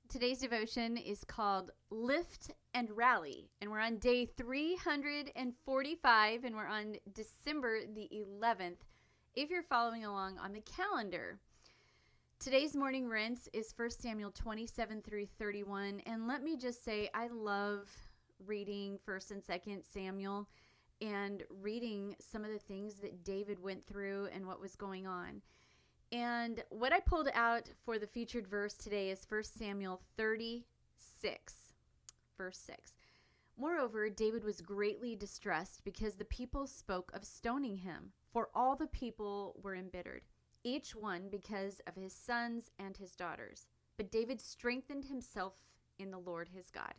Today's devotion is called Lift and Rally, and we're on day 345, and we're on December the 11th, if you're following along on the calendar. Today's morning rinse is 1 Samuel 27 through 31, and let me just say I love reading 1st and 2nd Samuel and reading some of the things that David went through and what was going on. And what I pulled out for the featured verse today is 1 Samuel 36, verse 6. Moreover, David was greatly distressed because the people spoke of stoning him, for all the people were embittered, each one because of his sons and his daughters. But David strengthened himself in the Lord his God.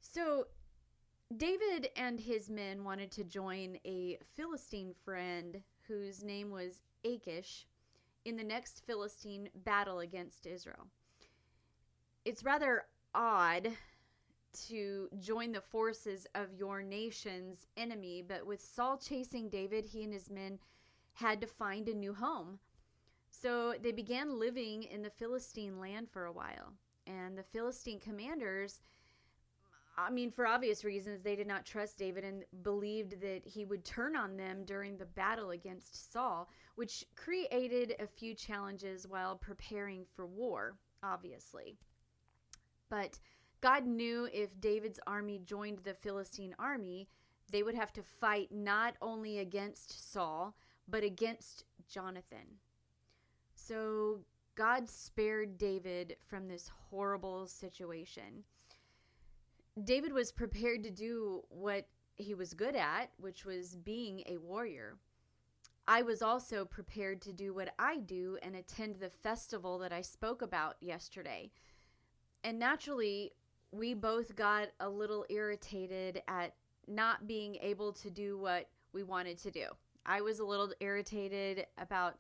So David and his men wanted to join a Philistine friend whose name was Achish in the next Philistine battle against Israel. It's rather odd to join the forces of your nation's enemy, but with Saul chasing David, he and his men had to find a new home. So they began living in the Philistine land for a while, and the Philistine commanders, for obvious reasons, they did not trust David and believed that he would turn on them during the battle against Saul, which created a few challenges while preparing for war, obviously. But God knew if David's army joined the Philistine army, they would have to fight not only against Saul, but against Jonathan. So God spared David from this horrible situation. David was prepared to do what he was good at, which was being a warrior. I was also prepared to do what I do and attend the festival that I spoke about yesterday. And naturally, we both got a little irritated at not being able to do what we wanted to do. I was a little irritated about,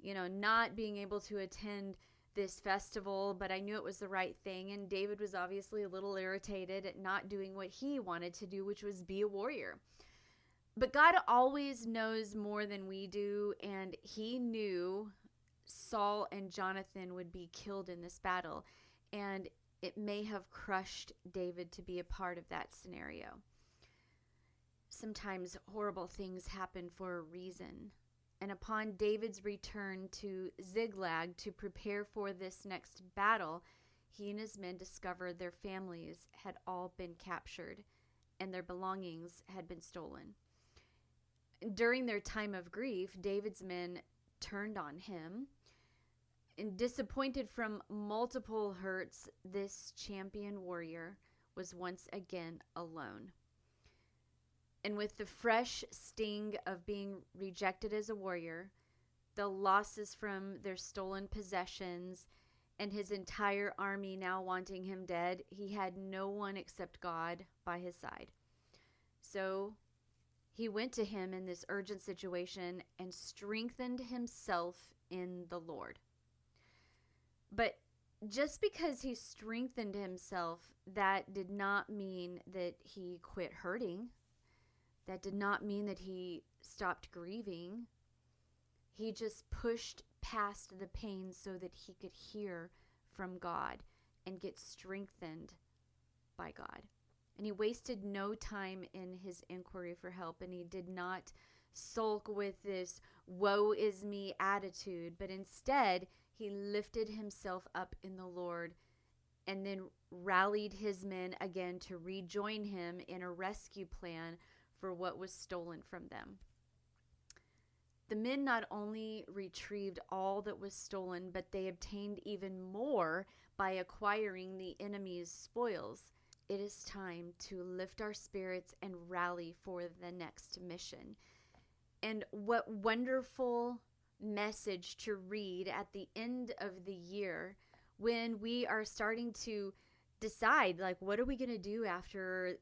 not being able to attend this festival, but I knew it was the right thing. And David was obviously a little irritated at not doing what he wanted to do, which was be a warrior. But God always knows more than we do, and he knew Saul and Jonathan would be killed in this battle, and it may have crushed David to be a part of that scenario. Sometimes horrible things happen for a reason. And upon David's return to Ziklag to prepare for this next battle, he and his men discovered their families had all been captured and their belongings had been stolen. During their time of grief, David's men turned on him. And disappointed from multiple hurts, this champion warrior was once again alone. And with the fresh sting of being rejected as a warrior, the losses from their stolen possessions, and his entire army now wanting him dead, he had no one except God by his side. So he went to him in this urgent situation and strengthened himself in the Lord. But just because he strengthened himself, that did not mean that he quit hurting. That did not mean that he stopped grieving. He just pushed past the pain so that he could hear from God and get strengthened by God. And he wasted no time in his inquiry for help, and he did not sulk with this woe is me attitude, but instead he lifted himself up in the Lord and then rallied his men again to rejoin him in a rescue plan for what was stolen from them. The men not only retrieved all that was stolen, but they obtained even more by acquiring the enemy's spoils. It is time to lift our spirits and rally for the next mission. And what wonderful message to read at the end of the year when we are starting to decide, what are we going to do after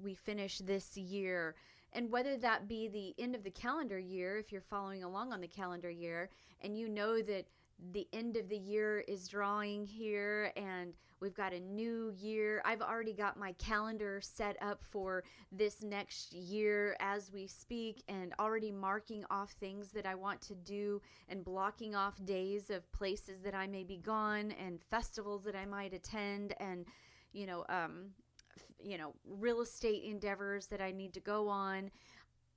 we finish this year, and whether that be the end of the calendar year, if you're following along on the calendar year, and you know that the end of the year is drawing here and we've got a new year. I've already got my calendar set up for this next year as we speak, and already marking off things that I want to do and blocking off days of places that I may be gone and festivals that I might attend, and real estate endeavors that I need to go on.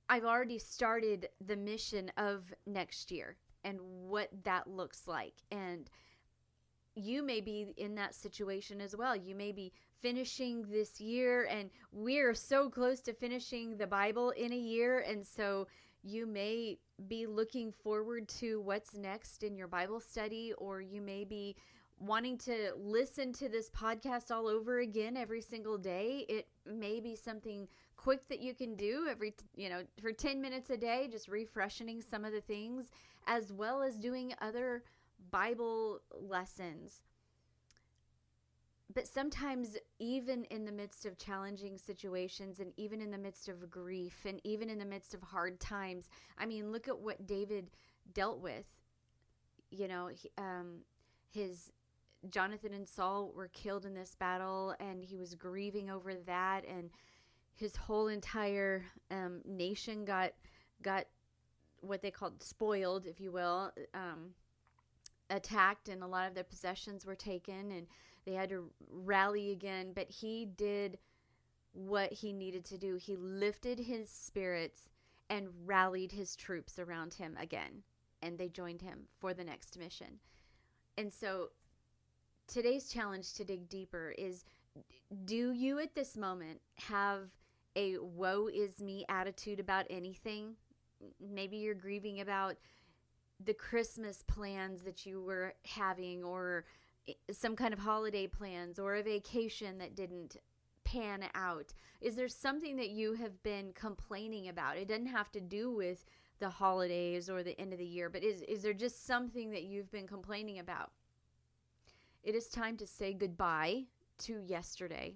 I've already started the mission of next year and what that looks like. And you may be in that situation as well. You may be finishing this year, and we're so close to finishing the Bible in a year. And so you may be looking forward to what's next in your Bible study, or you may be wanting to listen to this podcast all over again every single day. It may be something quick that you can do for 10 minutes a day, just refreshing some of the things, as well as doing other Bible lessons. But sometimes, even in the midst of challenging situations, and even in the midst of grief, and even in the midst of hard times, I mean, look at what David dealt with. His Jonathan and Saul were killed in this battle, and he was grieving over that, and his whole entire nation got what they called spoiled, if you will, attacked, and a lot of their possessions were taken, and they had to rally again. But he did what he needed to do. He lifted his spirits and rallied his troops around him again, and they joined him for the next mission. And so today's challenge to dig deeper is, do you at this moment have a woe is me attitude about anything? Maybe you're grieving about the Christmas plans that you were having, or some kind of holiday plans, or a vacation that didn't pan out. Is there something that you have been complaining about? It doesn't have to do with the holidays or the end of the year, but is there just something that you've been complaining about? It is time to say goodbye to yesterday.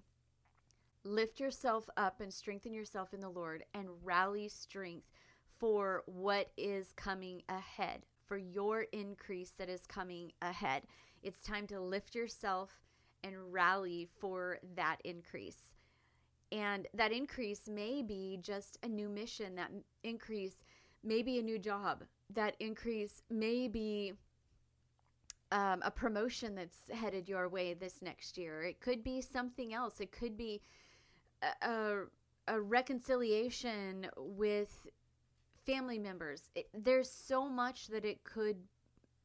Lift yourself up and strengthen yourself in the Lord, and rally strength for what is coming ahead, for your increase that is coming ahead. It's time to lift yourself and rally for that increase. And that increase may be just a new mission. That increase may be a new job. That increase may be a promotion that's headed your way this next year. It could be something else. It could be a reconciliation with family members. There's so much that it could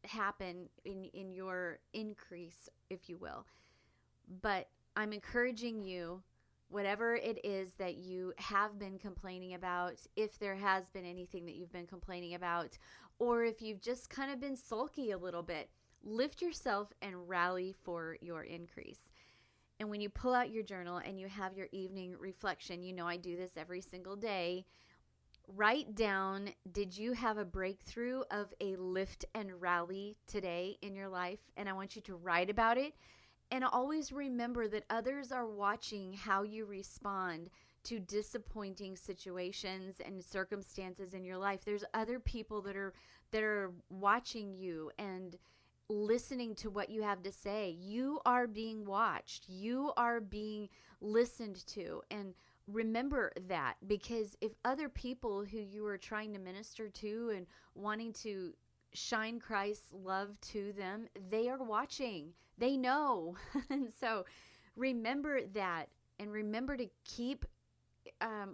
happen in your increase, if you will. But I'm encouraging you, whatever it is that you have been complaining about, if there has been anything that you've been complaining about, or if you've just kind of been sulky a little bit, lift yourself and rally for your increase. And when you pull out your journal and you have your evening reflection, I do this every single day, write down, did you have a breakthrough of a lift and rally today in your life? And I want you to write about it. And always remember that others are watching how you respond to disappointing situations and circumstances in your life. There's other people that are watching you and listening to what you have to say. You are being watched. You are being listened to. And remember that, because if other people who you are trying to minister to and wanting to shine Christ's love to them, they are watching. They know. And so remember that, and remember to keep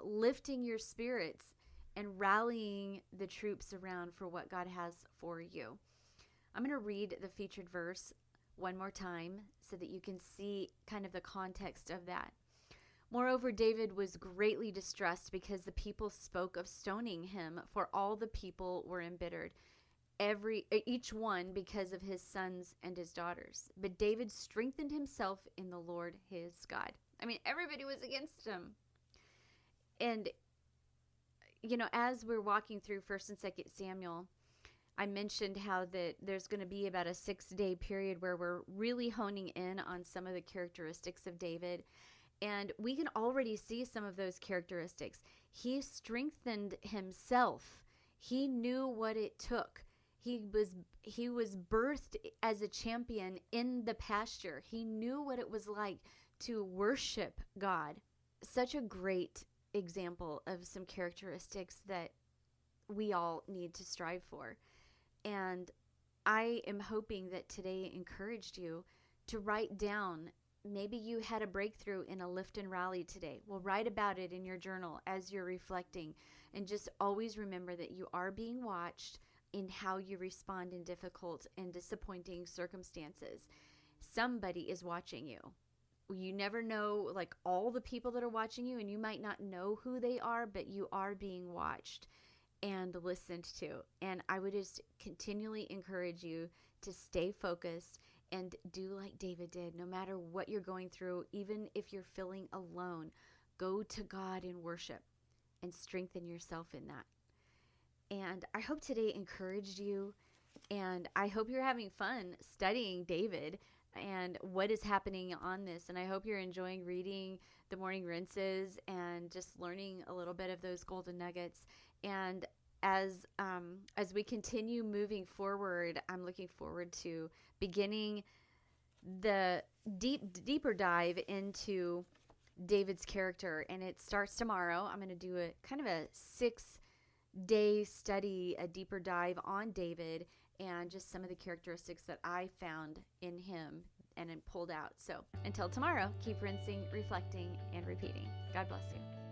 lifting your spirits and rallying the troops around for what God has for you. I'm going to read the featured verse one more time so that you can see kind of the context of that. Moreover, David was greatly distressed because the people spoke of stoning him, for all the people were embittered, each one because of his sons and his daughters. But David strengthened himself in the Lord his God. I mean, everybody was against him. And, as we're walking through 1st and 2nd Samuel, I mentioned how that there's going to be about a 6-day period where we're really honing in on some of the characteristics of David. And we can already see some of those characteristics. He strengthened himself. He knew what it took. He was birthed as a champion in the pasture. He knew what it was like to worship God. Such a great example of some characteristics that we all need to strive for. And I am hoping that today encouraged you to write down. Maybe you had a breakthrough in a lift and rally today. Well, write about it in your journal as you're reflecting. And just always remember that you are being watched in how you respond in difficult and disappointing circumstances. Somebody is watching you. You never know, like, all the people that are watching you, and you might not know who they are, but you are being watched and listened to. And I would just continually encourage you to stay focused and do like David did. No matter what you're going through, even if you're feeling alone, go to God in worship and strengthen yourself in that. And I hope today encouraged you, and I hope you're having fun studying David and what is happening on this. And I hope you're enjoying reading the morning rinses and just learning a little bit of those golden nuggets. And as we continue moving forward, I'm looking forward to beginning the deeper dive into David's character. And it starts tomorrow. I'm going to do a kind of a 6-day study, a deeper dive on David and just some of the characteristics that I found in him and pulled out. So until tomorrow, keep rinsing, reflecting, and repeating. God bless you.